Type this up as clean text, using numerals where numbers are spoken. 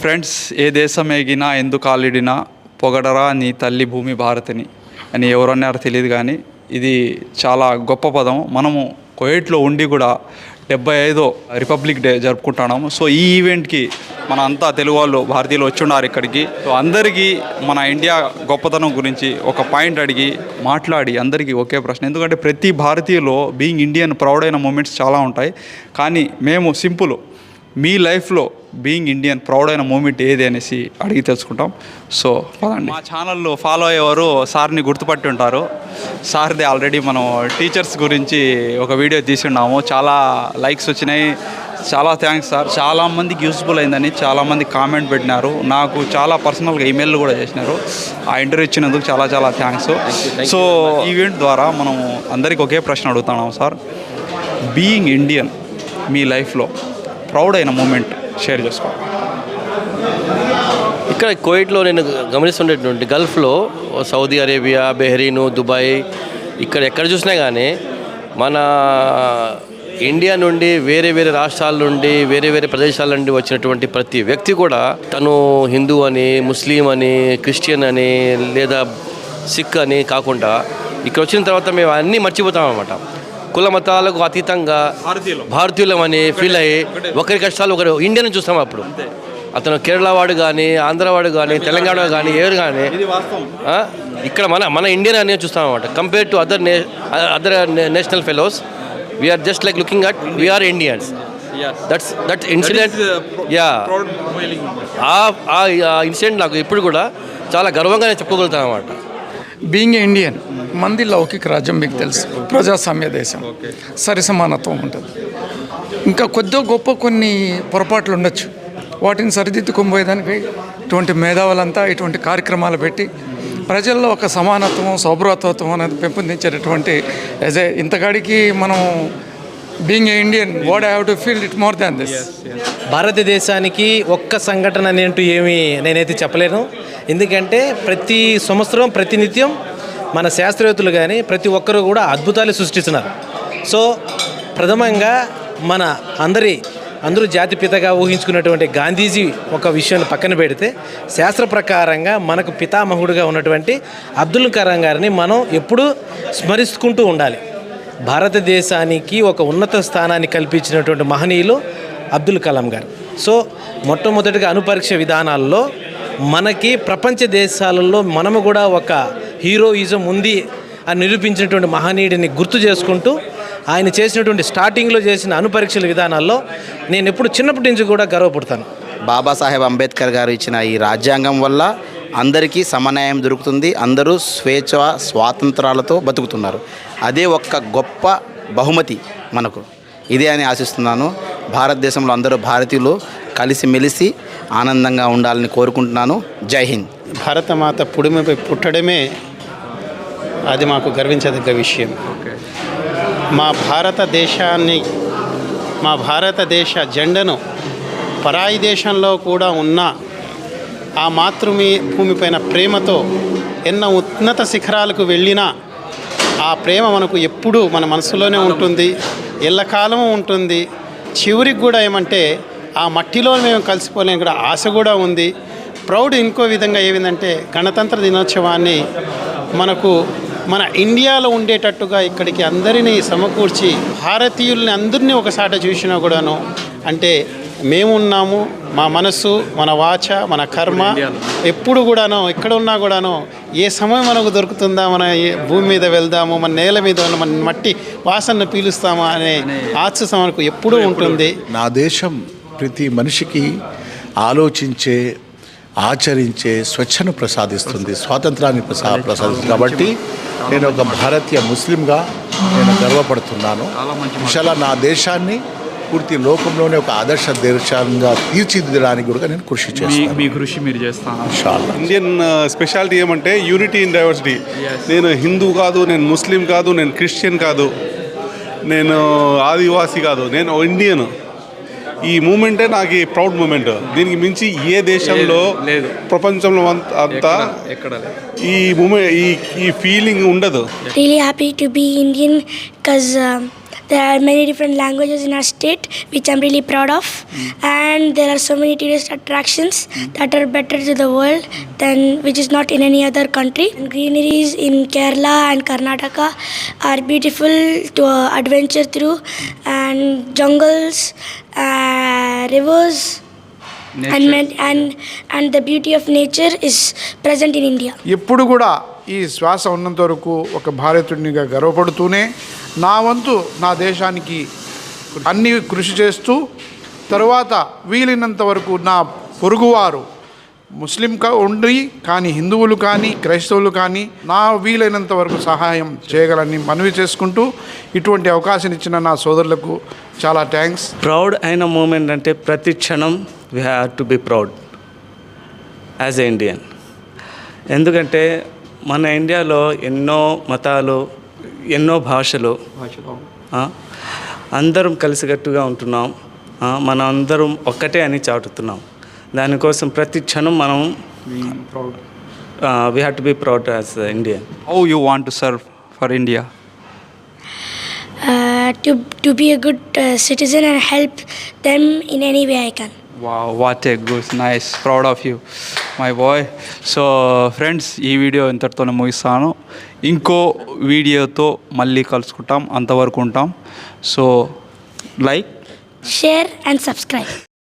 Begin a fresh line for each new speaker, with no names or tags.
Friends, ఏ దేశమేగినా ఎందుకాలిడినా పొగడరా నీ తల్లి భూమి భారతిని అని ఎవరన్నారో తెలియదు, కానీ ఇది చాలా గొప్ప పదం. మనము కువైట్లో ఉండి కూడా 75వ రిపబ్లిక్ డే జరుపుకుంటున్నాము. సో ఈ ఈవెంట్కి మన అంతా తెలుగు వాళ్ళు భారతీయులు వచ్చి ఉన్నారు ఇక్కడికి. సో అందరికీ మన ఇండియా గొప్పతనం గురించి ఒక పాయింట్ అడిగి మాట్లాడి అందరికీ ఒకే ప్రశ్న. ఎందుకంటే ప్రతి భారతీయులో బీయింగ్ ఇండియన్ ప్రౌడ్ అయిన మూమెంట్స్ చాలా ఉంటాయి, కానీ మేము సింపుల్ మీ లైఫ్లో బీయింగ్ ఇండియన్ ప్రౌడ్ అయిన మూమెంట్ ఏది అనేసి అడిగి తెలుసుకుంటాం. సో పదండి. మా ఛానల్లో ఫాలో అయ్యేవారు సార్ని గుర్తుపట్టి ఉంటారు. సార్ది ఆల్రెడీ మనం టీచర్స్ గురించి ఒక వీడియో తీసి ఉన్నాము, చాలా లైక్స్ వచ్చినాయి. చాలా థ్యాంక్స్ సార్. చాలామందికి యూస్ఫుల్ అయిందని చాలామంది కామెంట్ పెట్టినారు, నాకు చాలా పర్సనల్గా ఈమెయిల్ కూడా చేసినారు. ఆ ఇంటర్వ్యూ ఇచ్చినందుకు చాలా చాలా థ్యాంక్స్. సో ఈవెంట్ ద్వారా మనం అందరికీ ఒకే ప్రశ్న అడుగుతున్నాం సార్. బీయింగ్ ఇండియన్ మీ లైఫ్లో ప్రౌడ్ అయిన మూమెంట్ షేర్ చేసుకోండి.
ఇక్కడ కువైట్లో నేను గమనిస్తుండేటువంటి గల్ఫ్లో సౌదీ అరేబియా, బెహ్రీను, దుబాయ్, ఇక్కడ ఎక్కడ చూసినా కానీ మన ఇండియా నుండి వేరే వేరే రాష్ట్రాల నుండి వేరే వేరే ప్రదేశాల నుండి వచ్చినటువంటి ప్రతి వ్యక్తి కూడా తను హిందూ అని, ముస్లిం అని, క్రిస్టియన్ అని లేదా సిక్ అని కాకుండా ఇక్కడ వచ్చిన తర్వాత మేము అన్నీ మర్చిపోతాం అన్నమాట. కుల మతాలకు అతీతంగా భారతీయులం అని ఫీల్ అయ్యి ఒకరి కష్టాలు ఒకరు ఇండియన్ చూస్తాం. అప్పుడు అతను కేరళ వాడు కానీ, ఆంధ్ర వాడు కానీ, తెలంగాణ కానీ, ఎవరు కానీ ఇక్కడ మన ఇండియన్ అని చూస్తాం అన్నమాట. Compare to other national fellows we're just like looking at we're Indians. That incident, ఆ ఇన్సిడెంట్ నాకు ఇప్పుడు కూడా చాలా గర్వంగానే చెప్పుకోగలుగుతాను అన్నమాట.
బీయింగ్ ఇండియన్, మంది లౌకిక రాజ్యం మీకు తెలుసు, ప్రజాస్వామ్య దేశం, సరిసమానత్వం ఉంటుంది. ఇంకా కొద్దిగా గొప్ప కొన్ని పొరపాట్లు ఉండొచ్చు, వాటిని సరిదిద్దుకోబోయేదానికి ఇటువంటి మేధావులంతా ఇటువంటి కార్యక్రమాలు పెట్టి ప్రజల్లో ఒక సమానత్వం, సౌభ్రాతత్వం అనేది పెంపొందించేటటువంటి ఇంతకాడికి మనం being Indian what I have to feel it more than this.
భారతదేశానికి ఒక్క సంఘటన అనేంటూ ఏమీ నేనైతే చెప్పలేను. ఎందుకంటే ప్రతి సంవత్సరం ప్రతినిత్యం మన శాస్త్రవేత్తలు కానీ ప్రతి ఒక్కరూ కూడా అద్భుతాలు సృష్టిస్తున్నారు. సో ప్రథమంగా మన అందరూ జాతిపితగా ఊహించుకున్నటువంటి గాంధీజీ ఒక విషయాన్ని పక్కన పెడితే శాస్త్ర ప్రకారంగా మనకు పితామహుడుగా ఉన్నటువంటి అబ్దుల్ కలాం గారిని మనం ఎప్పుడూ స్మరిస్తుకుంటూ ఉండాలి. భారతదేశానికి ఒక ఉన్నత స్థానాన్ని కల్పించినటువంటి మహనీయులు అబ్దుల్ కలాం గారు. సో మొట్టమొదటిగా అణుపరీక్ష విధానాల్లో మనకి ప్రపంచ దేశాలలో మనము కూడా ఒక హీరోయిజం ఉంది అని నిరూపించినటువంటి మహనీయుడిని గుర్తు చేసుకుంటూ ఆయన చేసినటువంటి స్టార్టింగ్లో చేసిన అణుపరీక్షల విధానాల్లో నేను ఎప్పుడు చిన్నప్పటి నుంచి కూడా గర్వపడతాను.
బాబాసాహెబ్ అంబేద్కర్ గారు ఇచ్చిన ఈ రాజ్యాంగం వల్ల అందరికీ సమన్యాయం దొరుకుతుంది, అందరూ స్వేచ్ఛ స్వాతంత్రాలతో బతుకుతున్నారు. అదే ఒక్క గొప్ప బహుమతి మనకు ఇదే అని ఆశిస్తున్నాను. భారతదేశంలో అందరూ భారతీయులు కలిసిమెలిసి ఆనందంగా ఉండాలని కోరుకుంటున్నాను. జై హింద్.
భారతమాత పుడిమపై పుట్టడమే అది మాకు గర్వించదగ్గ విషయం. మా భారతదేశ జెండను పరాయి దేశంలో కూడా ఉన్న ఆ భూమిపైన ప్రేమతో ఎన్నో ఉన్నత శిఖరాలకు వెళ్ళినా ఆ ప్రేమ మనకు ఎప్పుడూ మన మనసులోనే ఉంటుంది, ఎల్లకాలము ఉంటుంది. చివరికి కూడా ఏమంటే ఆ మట్టిలో మేము కలిసిపోలేని కూడా ఆశ కూడా ఉంది. ప్రౌడ్ ఇంకో విధంగా ఏమిందంటే గణతంత్ర దినోత్సవాన్ని మన ఇండియాలో ఉండేటట్టుగా ఇక్కడికి అందరినీ సమకూర్చి భారతీయుల్ని అందరినీ ఒకసారి చూసినా కూడాను అంటే మేమున్నాము, మా మనస్సు, మన వాచ, మన కర్మ ఎప్పుడు కూడాను ఎక్కడ ఉన్నా కూడాను ఏ సమయం మనకు దొరుకుతుందా, మన భూమి మీద వెళ్దాము, మన నేల మీద ఉన్న మన మట్టి వాసనను పీలుస్తామా అనే ఆశ మనకు ఎప్పుడూ ఉంటుంది.
నా దేశం ప్రతి మనిషికి ఆలోచించే, ఆచరించే స్వేచ్ఛను ప్రసాదిస్తుంది, స్వాతంత్రాన్ని ప్రసాదిస్తుంది. కాబట్టి నేను ఒక భారతీయ ముస్లింగా నేను గర్వపడుతున్నాను. విశాల నా దేశాన్ని పూర్తి లోకంలోనే ఒక ఆదర్శ దేశంగా తీర్చిదిద్దడానికి కూడా నేను కృషి చేస్తాను.
మీ కృషి మీరు చేస్తాను.
ఇండియన్ స్పెషాలిటీ ఏమంటే యూనిటీ ఇన్ డైవర్సిటీ. నేను హిందూ కాదు, నేను ముస్లిం కాదు, నేను క్రిస్టియన్ కాదు, నేను ఆదివాసీ కాదు, నేను ఇండియన్. ఈ మూమెంటే నాకు ప్రౌడ్ మూమెంట్. దీనికి మించి ఏ దేశంలో లేదు, ప్రపంచంలో అంతా ఈ మూమెంట్ ఈ ఫీలింగ్ ఉండదు.
Really happy to be Indian because There are many different languages in our state, which I'm really proud of. And there are so many tourist attractions that are better to the world than which is not in any other country. And greeneries in Kerala and Karnataka are beautiful to adventure through, and jungles, rivers, and the beauty of nature is present in India.
ఎప్పుడు కూడా ఈ శ్వాస ఉన్నంత వరకు ఒక భారతీయునిగా గర్వపడుతూనే నా వంతు నా దేశానికి అన్ని కృషి చేస్తూ తర్వాత వీలైనంత వరకు నా పొరుగువారు ముస్లిం ఉండి కానీ హిందువులు కానీ క్రైస్తవులు కానీ నా వీలైనంత వరకు సహాయం చేయగలని మనవి చేసుకుంటూ ఇటువంటి అవకాశం ఇచ్చిన నా సోదరులకు చాలా థ్యాంక్స్.
ప్రౌడ్ అయిన మూమెంట్ అంటే ప్రతి క్షణం we have to be proud as a Indian. ఎందుకంటే మన ఇండియాలో ఎన్నో మతాలు, ఎన్నో భాషలు, అందరం కలిసికట్టుగా ఉంటున్నాం. మనం అందరం ఒక్కటే అని చాటుతున్నాం. దానికోసం ప్రతి క్షణం మనం we have to be proud as Indian.
How you want to serve for India?
To be a good citizen and help them in any way I can.
Wow, what a good, nice, proud of you, my boy. So friends, ఈ video ఇంతటితోనే ముగిస్తాను. ఇంకో వీడియోతో మళ్ళీ కలుసుకుంటాం. అంతవరకు ఉంటాం. So like,
share and subscribe.